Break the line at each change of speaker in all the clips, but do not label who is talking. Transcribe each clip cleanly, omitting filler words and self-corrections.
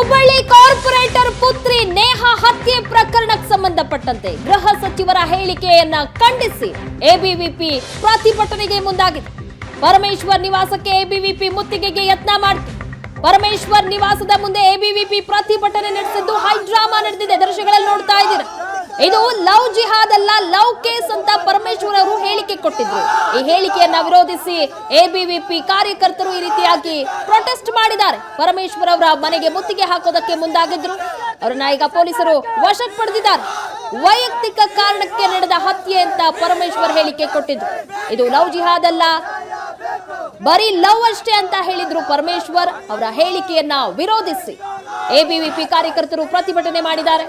Hubballi corporate ಪುತ್ರಿ ನೇಹಾ ಹತ್ಯೆ ಪ್ರಕರಣಕ್ಕೆ ಸಂಬಂಧಪಟ್ಟಂತೆ ಗೃಹ ಸಚಿವರ ಹೇಳಿಕೆಯನ್ನ ಖಂಡಿಸಿ ಎಬಿವಿಪಿ ಪ್ರತಿಭಟನೆಗೆ ಮುಂದಾಗಿದೆ. ಪರಮೇಶ್ವರ್ ನಿವಾಸಕ್ಕೆ ಎಬಿವಿಪಿ ಮುತ್ತಿಗೆಗೆ ಯತ್ನ ಮಾಡಿತು. ಪರಮೇಶ್ವರ್ ನಿವಾಸದ ಮುಂದೆ ಎಬಿವಿಪಿ ಪ್ರತಿಭಟನೆ ನಡೆಸಿದ್ದು ಹೈ ಡ್ರಾಮಾ ನಡೆದಿದೆ. ದೃಶ್ಯಗಳಲ್ಲಿ ನೋಡ್ತಾ ಇದ್ದೀರಾ. ಇದು ಲವ್ ಜಿಹಾದ್ ಅಲ್ಲ, ಲವ್ ಕೇಸ್ ಅಂತ ಪರಮೇಶ್ವರ್ ಅವರು ಹೇಳಿಕೆ ಕೊಟ್ಟಿದ್ರು. ಈ ಹೇಳಿಕೆಯನ್ನ ವಿರೋಧಿಸಿ ಎಬಿವಿಪಿ ಕಾರ್ಯಕರ್ತರು ಈ ರೀತಿಯಾಗಿ ಪ್ರೊಟೆಸ್ಟ್ ಮಾಡಿದ್ದಾರೆ. ಪರಮೇಶ್ವರ್ ಅವರ ಮನೆಗೆ ಮುತ್ತಿಗೆ ಹಾಕೋದಕ್ಕೆ ಮುಂದಾಗಿದ್ರು. ಅವರನ್ನ ಈಗ ಪೊಲೀಸರು ವಶಕ್ಕೆ ಪಡೆದಿದ್ದಾರೆ. ವೈಯಕ್ತಿಕ ಕಾರಣಕ್ಕೆ ನಡೆದ ಹತ್ಯೆ ಅಂತ ಪರಮೇಶ್ವರ್ ಹೇಳಿಕೆ ಕೊಟ್ಟಿದ್ರು. ಇದು ಲವ್ ಜಿಹಾದ್ ಅಲ್ಲ, ಬರೀ ಲವ್ ಅಷ್ಟೇ ಅಂತ ಹೇಳಿದ್ರು ಪರಮೇಶ್ವರ್. ಅವರ ಹೇಳಿಕೆಯನ್ನ ವಿರೋಧಿಸಿ ಎಬಿವಿಪಿ ಕಾರ್ಯಕರ್ತರು ಪ್ರತಿಭಟನೆ ಮಾಡಿದ್ದಾರೆ.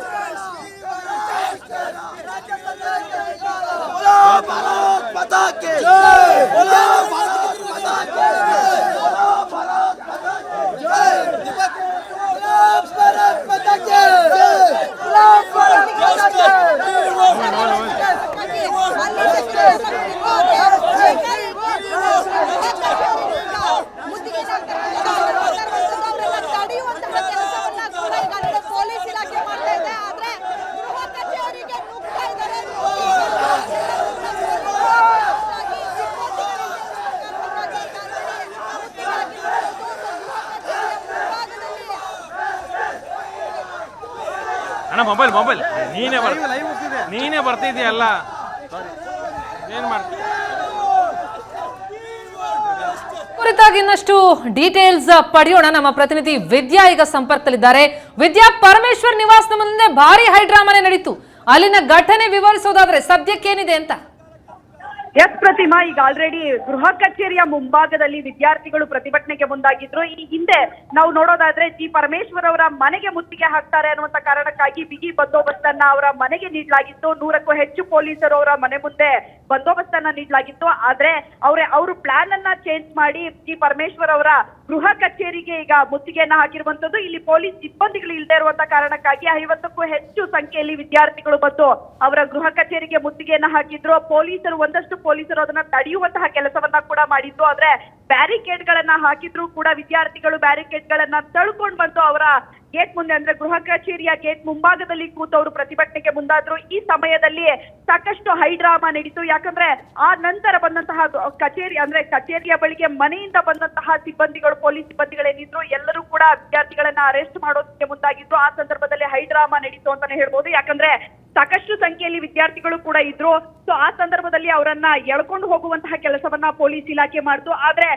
ಅಣ್ಣ ಮೊಬೈಲ್ ನೀನೇ ಬರ್ತಿದ್ಯಲ್ಲ, ಏನ್ ಮಾಡ್ತೀಯ?
ಕುರಿತಾಗಿ ಇನ್ನಷ್ಟು ಡೀಟೇಲ್ಸ್ ಪಡೆಯೋಣ. ನಮ್ಮ ಪ್ರತಿನಿಧಿ ವಿದ್ಯಾ ಈಗ ಸಂಪರ್ಕದಲ್ಲಿದ್ದಾರೆ. ವಿದ್ಯಾ, ಪರಮೇಶ್ವರ್ ನಿವಾಸದ ಮುಂದೆ ಭಾರಿ ಹೈಡ್ರಾಮಾನೆ ನಡೀತು. ಅಲ್ಲಿನ ಘಟನೆ ವಿವರಿಸೋದಾದ್ರೆ ಸದ್ಯಕ್ಕೇನಿದೆ ಅಂತ?
ಎಸ್ ಪ್ರತಿಮಾ, ಈಗ ಆಲ್ರೆಡಿ ಗೃಹ ಕಚೇರಿಯ ಮುಂಭಾಗದಲ್ಲಿ ವಿದ್ಯಾರ್ಥಿಗಳು ಪ್ರತಿಭಟನೆಗೆ ಮುಂದಾಗಿದ್ರು. ಈ ಹಿಂದೆ ನಾವು ನೋಡೋದಾದ್ರೆ ಜಿ ಪರಮೇಶ್ವರ್ ಅವರ ಮನೆಗೆ ಮುತ್ತಿಗೆ ಹಾಕ್ತಾರೆ ಅನ್ನುವಂತ ಕಾರಣಕ್ಕಾಗಿ ಬಿಗಿ ಬಂದೋಬಸ್ತ್ ಅನ್ನ ಅವರ ಮನೆಗೆ ನೀಡಲಾಗಿತ್ತು. 100ಕ್ಕೂ ಹೆಚ್ಚು ಪೊಲೀಸರು ಅವರ ಮನೆ ಮುಂದೆ ಬಂದೋಬಸ್ತ್ ಅನ್ನ ನೀಡಲಾಗಿತ್ತು. ಆದ್ರೆ ಅವರು ಪ್ಲಾನ್ ಅನ್ನ ಚೇಂಜ್ ಮಾಡಿ ಜಿ ಪರಮೇಶ್ವರ್ ಅವರ ಗೃಹ ಕಚೇರಿಗೆ ಈಗ ಮುತ್ತಿಗೆಯನ್ನ ಹಾಕಿರುವಂತದ್ದು. ಇಲ್ಲಿ ಪೊಲೀಸ್ ಸಿಬ್ಬಂದಿಗಳು ಇಲ್ಲದೆ ಇರುವಂತ ಕಾರಣಕ್ಕಾಗಿ 50ಕ್ಕೂ ಹೆಚ್ಚು ಸಂಖ್ಯೆಯಲ್ಲಿ ವಿದ್ಯಾರ್ಥಿಗಳು ಬಂದು ಅವರ ಗೃಹ ಕಚೇರಿಗೆ ಮುತ್ತಿಗೆಯನ್ನ ಹಾಕಿದ್ರು. ಒಂದಷ್ಟು ಪೊಲೀಸರು ಅದನ್ನ ತಡೆಯುವಂತಹ ಕೆಲಸವನ್ನ ಕೂಡ ಮಾಡಿದ್ರು. ಆದ್ರೆ ಬ್ಯಾರಿಕೇಡ್ ಗಳನ್ನ ಹಾಕಿದ್ರು ಕೂಡ ವಿದ್ಯಾರ್ಥಿಗಳು ಬ್ಯಾರಿಕೇಡ್ ಗಳನ್ನ ತಳ್ಕೊಂಡು ಬಂದು ಅವರ ಗೇಟ್ ಮುಂದೆ, ಅಂದ್ರೆ ಗೃಹ ಕಚೇರಿಯ ಗೇಟ್ ಮುಂಭಾಗದಲ್ಲಿ ಕೂತು ಅವರು ಪ್ರತಿಭಟನೆಗೆ ಮುಂದಾದ್ರು. ಈ ಸಮಯದಲ್ಲಿ ಸಾಕಷ್ಟು ಹೈಡ್ರಾಮಾ ನಡೀತು. ಯಾಕಂದ್ರೆ ಆ ನಂತರ ಬಂದಂತಹ ಕಚೇರಿಯ ಬಳಿಗೆ ಮನೆಯಿಂದ ಬಂದಂತಹ ಸಿಬ್ಬಂದಿಗಳು, ಪೊಲೀಸ್ ಸಿಬ್ಬಂದಿಗಳೇನಿದ್ರು ಎಲ್ಲರೂ ಕೂಡ ವಿದ್ಯಾರ್ಥಿಗಳನ್ನ ಅರೆಸ್ಟ್ ಮಾಡೋದಕ್ಕೆ ಮುಂದಾಗಿದ್ರು. ಆ ಸಂದರ್ಭದಲ್ಲಿ ಹೈಡ್ರಾಮಾ ನಡೀತು ಅಂತಾನೆ ಹೇಳ್ಬೋದು. ಯಾಕಂದ್ರೆ ಸಾಕಷ್ಟು ಸಂಖ್ಯೆಯಲ್ಲಿ ವಿದ್ಯಾರ್ಥಿಗಳು ಕೂಡ ಇದ್ರು. ಸೊ ಆ ಸಂದರ್ಭದಲ್ಲಿ ಅವರನ್ನ ಎಳ್ಕೊಂಡು ಹೋಗುವಂತಹ ಕೆಲಸವನ್ನ ಪೊಲೀಸ್ ಇಲಾಖೆ ಮಾಡಿತು. ಆದ್ರೆ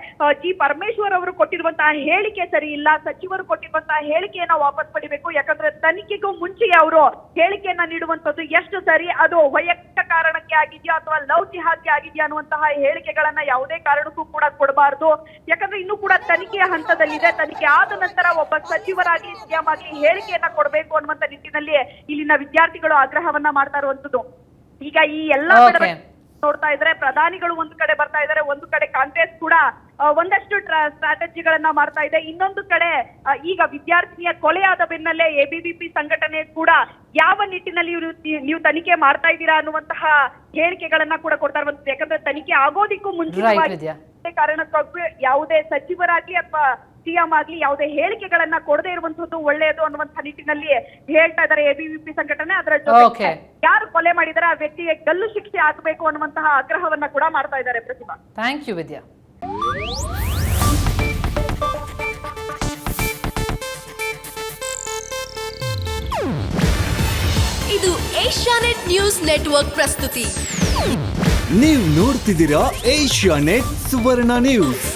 ಜಿ ಪರಮೇಶ್ವರ್ ಅವರು ಕೊಟ್ಟಿರುವಂತಹ ಹೇಳಿಕೆ ಸರಿ ಇಲ್ಲ. ಸಚಿವರು ಕೊಟ್ಟಿರುವಂತಹ ಹೇಳಿಕೆಯನ್ನ ವಾಪಸ್ ಪಡಿಬೇಕು. ಯಾಕಂದ್ರೆ ತನಿಖೆಗೂ ಮುಂಚೆಯೇ ಅವರು ಹೇಳಿಕೆಯನ್ನ ನೀಡುವಂತದ್ದು ಎಷ್ಟು ಸರಿ, ಅದು ವೈಯಕ್ತಿಕ ಕಾರಣಕ್ಕೆ ಆಗಿದೆಯಾ ಅಥವಾ ಲವ್ ಜಿಹಾದ್ಗೆ ಆಗಿದೆಯಾ ಅನ್ನುವಂತಹ ಹೇಳಿಕೆಗಳನ್ನ ಯಾವುದೇ ಕಾರಣಕ್ಕೂ ಕೂಡ ಕೊಡಬಾರದು. ಯಾಕಂದ್ರೆ ಇನ್ನೂ ಕೂಡ ತನಿಖೆಯ ಹಂತದಲ್ಲಿದೆ. ತನಿಖೆ ಆದ ನಂತರ ಒಬ್ಬ ಸಚಿವರಾಗಿ ಸಿಎಂ ಆಗಿ ಹೇಳಿಕೆಯನ್ನ ಕೊಡಬೇಕು ಅನ್ನುವಂತ ನಿಟ್ಟಿನಲ್ಲಿ ಇಲ್ಲಿನ ವಿದ್ಯಾರ್ಥಿಗಳು ಆಗ್ರಹವನ್ನ ಮಾಡ್ತಾ ಇರುವಂತದ್ದು. ಈಗ ಈ ಎಲ್ಲಾ ನೋಡ್ತಾ ಇದ್ರೆ ಪ್ರಧಾನಿಗಳು ಒಂದು ಕಡೆ ಬರ್ತಾ ಇದ್ದಾರೆ, ಒಂದು ಕಡೆ ಕಾಂಗ್ರೆಸ್ ಕೂಡ ಒಂದಷ್ಟು ಸ್ಟ್ರಾಟಜಿಗಳನ್ನ ಮಾಡ್ತಾ ಇದೆ. ಇನ್ನೊಂದು ಕಡೆ ಈಗ ವಿದ್ಯಾರ್ಥಿನಿಯ ಕೊಲೆಯಾದ ಬೆನ್ನಲ್ಲೇ ಎಬಿವಿಪಿ ಸಂಘಟನೆ ಕೂಡ ಯಾವ ನಿಟ್ಟಿನಲ್ಲಿ ನೀವು ತನಿಖೆ ಮಾಡ್ತಾ ಇದ್ದೀರಾ ಅನ್ನುವಂತಹ ಹೇಳಿಕೆಗಳನ್ನ ಕೂಡ ಕೊಡ್ತಾ ಇರುವಂತದ್ದು. ಯಾಕಂದ್ರೆ ತನಿಖೆ ಆಗೋದಿಕ್ಕೂ ಮುಂಚಿತವಾಗಿ ಕಾರಣಕ್ಕಾಗಿ ಯಾವುದೇ ಸಚಿವರಾಗ್ಲಿ ಅಥವಾ ಸಿಎಂ ಆಗ್ಲಿ ಯಾವುದೇ ಹೇಳಿಕೆಗಳನ್ನ ಕೊಡದೇ ಇರುವಂತದ್ದು ಒಳ್ಳೆಯದು ಅನ್ನುವಂತಹ ನಿಟ್ಟಿನಲ್ಲಿ ಹೇಳ್ತಾ ಇದ್ದಾರೆ ಎಬಿವಿಪಿ ಸಂಘಟನೆ. ಅದರ ಜೊತೆ ಯಾರು ಕೊಲೆ ಮಾಡಿದರೆ ಆ ವ್ಯಕ್ತಿಗೆ ಗಲ್ಲು ಶಿಕ್ಷೆ ಆಗಬೇಕು ಅನ್ನುವಂತಹ ಆಗ್ರಹವನ್ನ ಕೂಡ ಮಾಡ್ತಾ ಇದ್ದಾರೆ. ಪ್ರತಿಭಾ,
ಥ್ಯಾಂಕ್ ಯು ವಿದ್ಯಾ.
ಇದು ಏಷ್ಯಾನೆಟ್ ನ್ಯೂಸ್ ನೆಟ್ವರ್ಕ್ ಪ್ರಸ್ತುತಿ.
ನೀವು ನೋಡ್ತಿದ್ದೀರಾ ಏಷ್ಯಾನೆಟ್ ಸುವರ್ಣ ನ್ಯೂಸ್.